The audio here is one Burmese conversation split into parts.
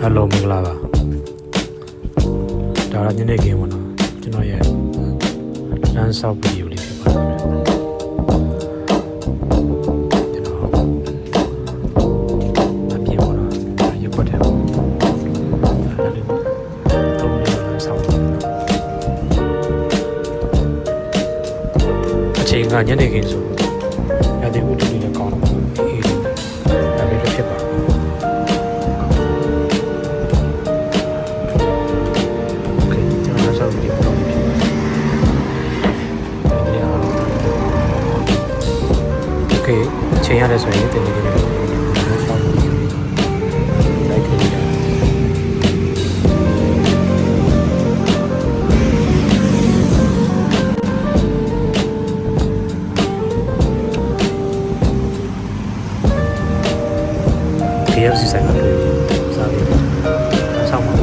Hello မင်္ဂလာပါဒါရညနေခင်းပေါ့နော်ကျွန်တော်ရဲ့လမ်းဆောက်ဗီဒီယိုလေးဖြစ်ပါတယ်ကျွန်တော်အပြင်ပေါ့နော်ရုပ်ပတ်တယ်ပေါ့အဲ့ဒါလေးတော့လမ်းဆောက်အချိန်ကညနေခင်းဆိုရတဲ့ဥဒ္ဒလေးလည်းကောင်းတော့အေးဒါလေးလည်းဖြစ်ပါတယ်โอเคချိန်ရတယ်ဆိုရင်တင်နေတယ်ဆောက်ဖို့လိုက်ခဲ့ရတယ်KFC ဆိုင်ကတွေ့စားပြီးဆောက်မှာ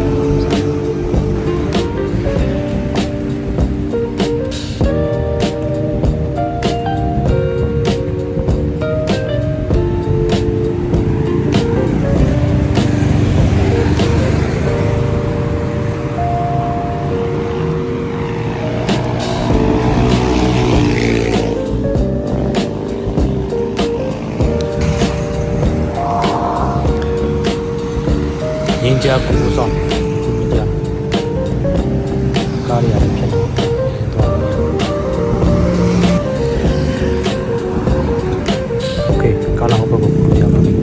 ရင်းကြကူဆောင်ကူကြကားရရဖြစ်တော့โอเคကားလာဟုတ်ပါဘူးရပါပြီ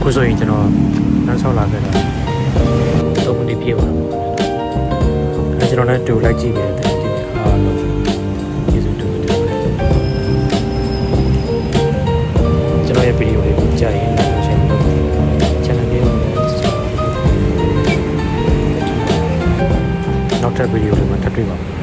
ခုဆိုရင်ကျွန်တော်လမ်းဆောက်လာခဲ့တာ3မိနစ်ပြည့်ပါတော့အဲကျွန်တော်လည်းတူလိုက်ကြည့်ပြီးတယ်ဒီအားလုံးကျေးဇူးတင်ပါတယ်ကျွန်တော်ရဲ့ဗီဒီယိုလေးကိုကြားရင်လည်းရှင်းပြီး channel လေးကိုလည်း subscribe နောက်ထပ်ဗီဒီယိုတွေမှာထပ်တွေ့ပါမယ်